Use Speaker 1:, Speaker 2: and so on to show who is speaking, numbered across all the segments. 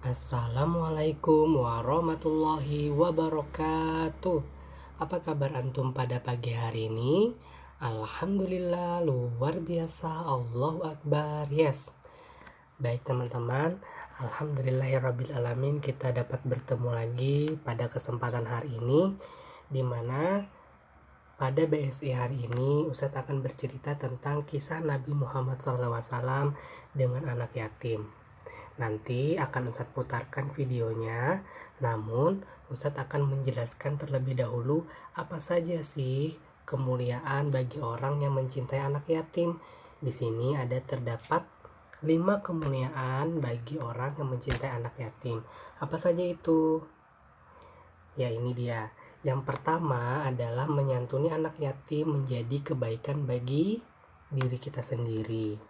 Speaker 1: Assalamualaikum warahmatullahi wabarakatuh. Apa kabar antum pada pagi hari ini? Alhamdulillah, luar biasa, Allahu Akbar. Yes. Baik teman-teman, alhamdulillahirrabbilalamin, kita dapat bertemu lagi pada kesempatan hari ini, di mana pada BSI hari ini Ustadz akan bercerita tentang kisah Nabi Muhammad SAW dengan anak yatim. Nanti akan Ustadz putarkan videonya, namun Ustadz akan menjelaskan terlebih dahulu apa saja sih kemuliaan bagi orang yang mencintai anak yatim. Di sini terdapat 5 kemuliaan bagi orang yang mencintai anak yatim. Apa saja itu? Ya, ini dia. Yang pertama adalah menyantuni anak yatim menjadi kebaikan bagi diri kita sendiri.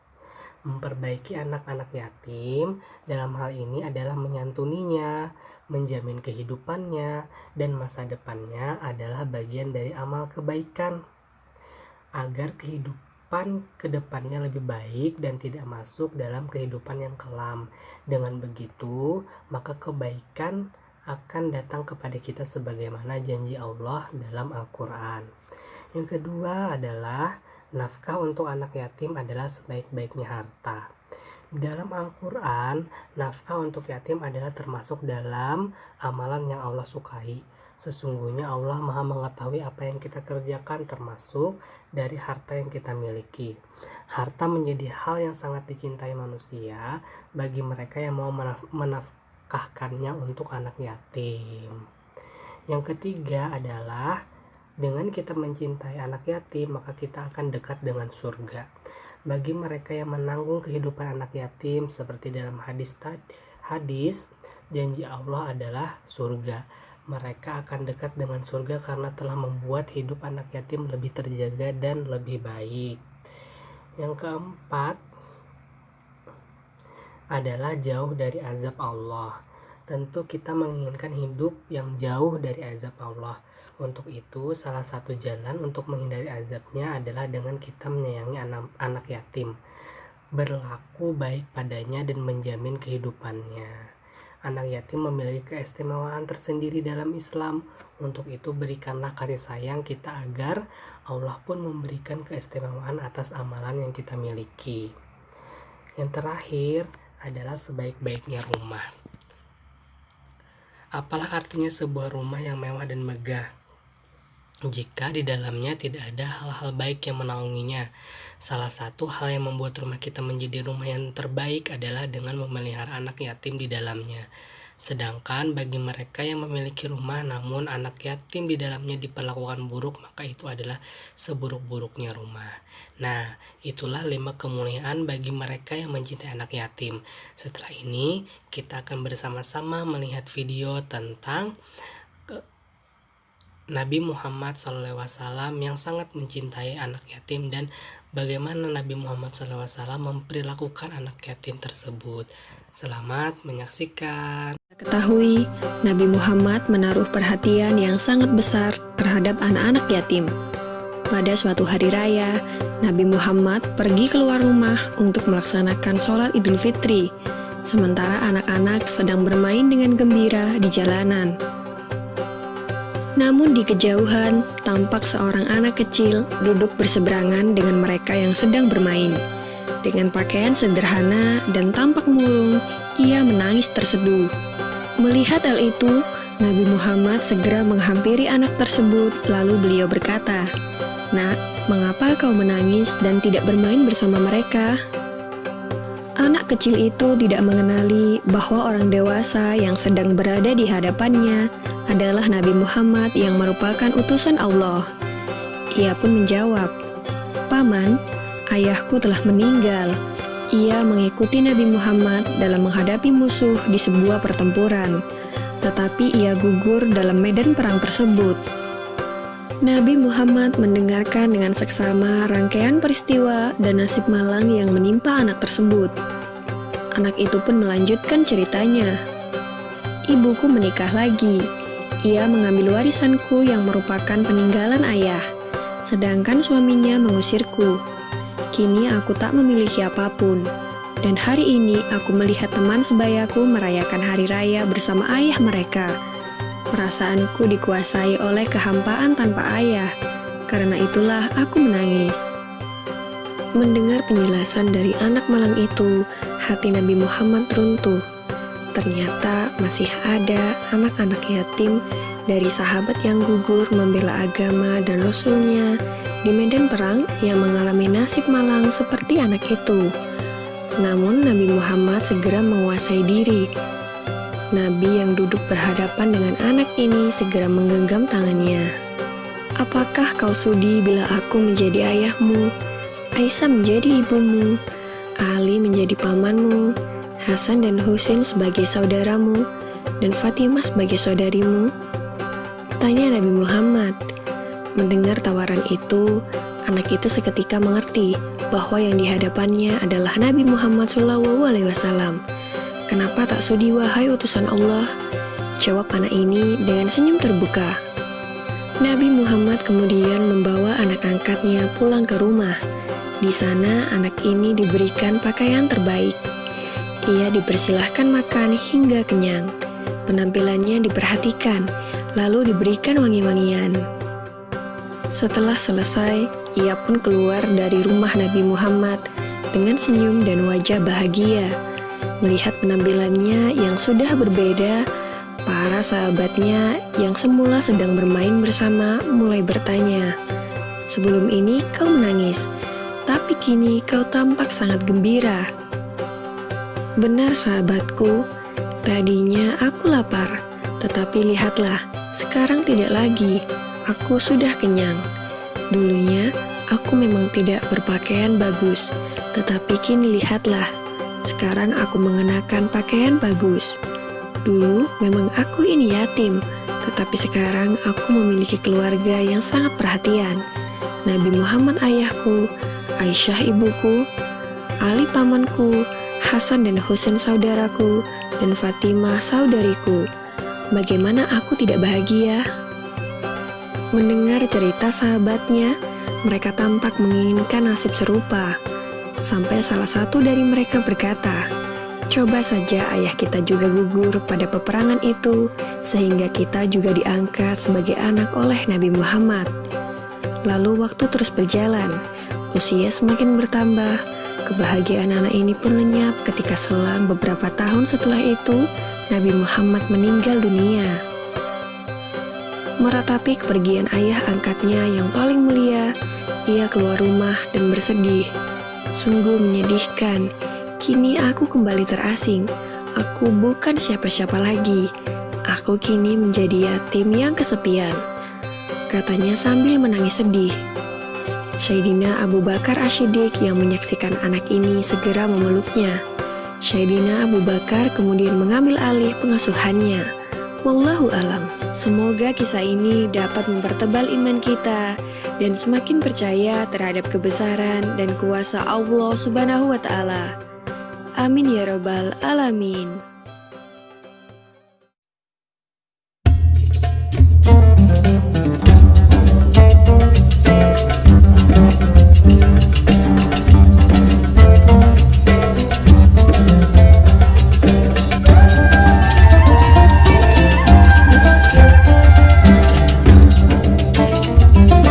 Speaker 1: Memperbaiki anak-anak yatim dalam hal ini adalah menyantuninya, menjamin kehidupannya, dan masa depannya adalah bagian dari amal kebaikan agar kehidupan kedepannya lebih baik dan tidak masuk dalam kehidupan yang kelam. Dengan begitu, maka kebaikan akan datang kepada kita sebagaimana janji Allah dalam Al-Quran. Yang kedua adalah nafkah untuk anak yatim adalah sebaik-baiknya harta. Dalam Al-Quran, nafkah untuk yatim adalah termasuk dalam amalan yang Allah sukai. Sesungguhnya Allah Maha mengetahui apa yang kita kerjakan, termasuk dari harta yang kita miliki. Harta menjadi hal yang sangat dicintai manusia bagi mereka yang mau menafkahkannya untuk anak yatim. Yang ketiga adalah dengan kita mencintai anak yatim, maka kita akan dekat dengan surga. Bagi mereka yang menanggung kehidupan anak yatim, seperti dalam hadis, janji Allah adalah surga. Mereka akan dekat dengan surga karena telah membuat hidup anak yatim lebih terjaga dan lebih baik. Yang keempat adalah jauh dari azab Allah. Tentu kita menginginkan hidup yang jauh dari azab Allah. Untuk itu, salah satu jalan untuk menghindari azabnya adalah dengan kita menyayangi anak yatim, berlaku baik padanya dan menjamin kehidupannya. Anak yatim memiliki keistimewaan tersendiri dalam Islam. Untuk itu, berikanlah kasih sayang kita agar Allah pun memberikan keistimewaan atas amalan yang kita miliki. Yang terakhir adalah sebaik-baiknya rumah. Apalah artinya sebuah rumah yang mewah dan megah jika di dalamnya tidak ada hal-hal baik yang menaunginya? Salah satu hal yang membuat rumah kita menjadi rumah yang terbaik adalah dengan memelihara anak yatim di dalamnya. Sedangkan bagi mereka yang memiliki rumah namun anak yatim di dalamnya diperlakukan buruk, maka itu adalah seburuk-buruknya rumah. Nah, itulah 5 kemuliaan bagi mereka yang mencintai anak yatim. Setelah ini kita akan bersama-sama melihat video tentang Nabi Muhammad SAW yang sangat mencintai anak yatim dan bagaimana Nabi Muhammad SAW memperlakukan anak yatim tersebut. Selamat menyaksikan.
Speaker 2: Ketahui, Nabi Muhammad menaruh perhatian yang sangat besar terhadap anak-anak yatim. Pada suatu hari raya, Nabi Muhammad pergi keluar rumah untuk melaksanakan sholat Idul Fitri, sementara anak-anak sedang bermain dengan gembira di jalanan. Namun di kejauhan, tampak seorang anak kecil duduk berseberangan dengan mereka yang sedang bermain. Dengan pakaian sederhana dan tampak murung, ia menangis terseduh. Melihat hal itu, Nabi Muhammad segera menghampiri anak tersebut, lalu beliau berkata, "Nak, mengapa kau menangis dan tidak bermain bersama mereka?" Anak kecil itu tidak mengenali bahwa orang dewasa yang sedang berada di hadapannya adalah Nabi Muhammad yang merupakan utusan Allah. Ia pun menjawab, "Paman, ayahku telah meninggal." Ia mengikuti Nabi Muhammad dalam menghadapi musuh di sebuah pertempuran, tetapi ia gugur dalam medan perang tersebut. Nabi Muhammad mendengarkan dengan seksama rangkaian peristiwa dan nasib malang yang menimpa anak tersebut. Anak itu pun melanjutkan ceritanya. "Ibuku menikah lagi. Ia mengambil warisanku yang merupakan peninggalan ayah, sedangkan suaminya mengusirku. Kini aku tak memiliki apapun. Dan hari ini aku melihat teman sebayaku merayakan hari raya bersama ayah mereka. Perasaanku dikuasai oleh kehampaan tanpa ayah. Karena itulah aku menangis. Mendengar penjelasan dari anak malang itu, hati Nabi Muhammad runtuh. Ternyata masih ada anak-anak yatim dari sahabat yang gugur membela agama dan Rasulnya di medan perang yang mengalami nasib malang seperti anak itu. Namun Nabi Muhammad segera menguasai diri. Nabi yang duduk berhadapan dengan anak ini segera menggenggam tangannya. Apakah kau sudi bila aku menjadi ayahmu, Aisyah menjadi ibumu, Ali menjadi pamanmu, Hasan dan Husain sebagai saudaramu, dan Fatimah sebagai saudarimu? Tanya Nabi Muhammad. Mendengar tawaran itu, anak itu seketika mengerti bahwa yang dihadapannya adalah Nabi Muhammad SAW. Kenapa tak sudi wahai utusan Allah? Jawab anak ini dengan senyum terbuka. Nabi Muhammad kemudian membawa anak angkatnya pulang ke rumah. Di sana anak ini diberikan pakaian terbaik. Ia dipersilahkan makan hingga kenyang. Penampilannya diperhatikan, lalu diberikan wangi-wangian. Setelah selesai, ia pun keluar dari rumah Nabi Muhammad dengan senyum dan wajah bahagia. Melihat penampilannya yang sudah berbeda, para sahabatnya yang semula sedang bermain bersama mulai bertanya, "Sebelum ini kau menangis, tapi kini kau tampak sangat gembira." Benar sahabatku, tadinya aku lapar, tetapi lihatlah, sekarang tidak lagi. Aku sudah kenyang. Dulunya, aku memang tidak berpakaian bagus, tetapi kini lihatlah, sekarang aku mengenakan pakaian bagus. Dulu memang aku ini yatim, tetapi sekarang aku memiliki keluarga yang sangat perhatian. Nabi Muhammad ayahku, Aisyah ibuku, Ali pamanku, Hasan dan Husain saudaraku, dan Fatimah saudariku. Bagaimana aku tidak bahagia? Mendengar cerita sahabatnya, mereka tampak menginginkan nasib serupa. Sampai salah satu dari mereka berkata, "Coba saja ayah kita juga gugur pada peperangan itu, sehingga kita juga diangkat sebagai anak oleh Nabi Muhammad." Lalu waktu terus berjalan, usia semakin bertambah, kebahagiaan anak ini pun lenyap ketika selang beberapa tahun setelah itu, Nabi Muhammad meninggal dunia. Meratapi kepergian ayah angkatnya yang paling mulia, ia keluar rumah dan bersedih. Sungguh menyedihkan, kini aku kembali terasing. Aku bukan siapa-siapa lagi. Aku kini menjadi yatim yang kesepian, katanya sambil menangis sedih. Sayyidina Abu Bakar As-Siddiq yang menyaksikan anak ini segera memeluknya. Sayyidina Abu Bakar kemudian mengambil alih pengasuhannya. Wallahu alam. Semoga kisah ini dapat mempertebal iman kita dan semakin percaya terhadap kebesaran dan kuasa Allah Subhanahu wa Ta'ala. Amin ya Rabbal Alamin.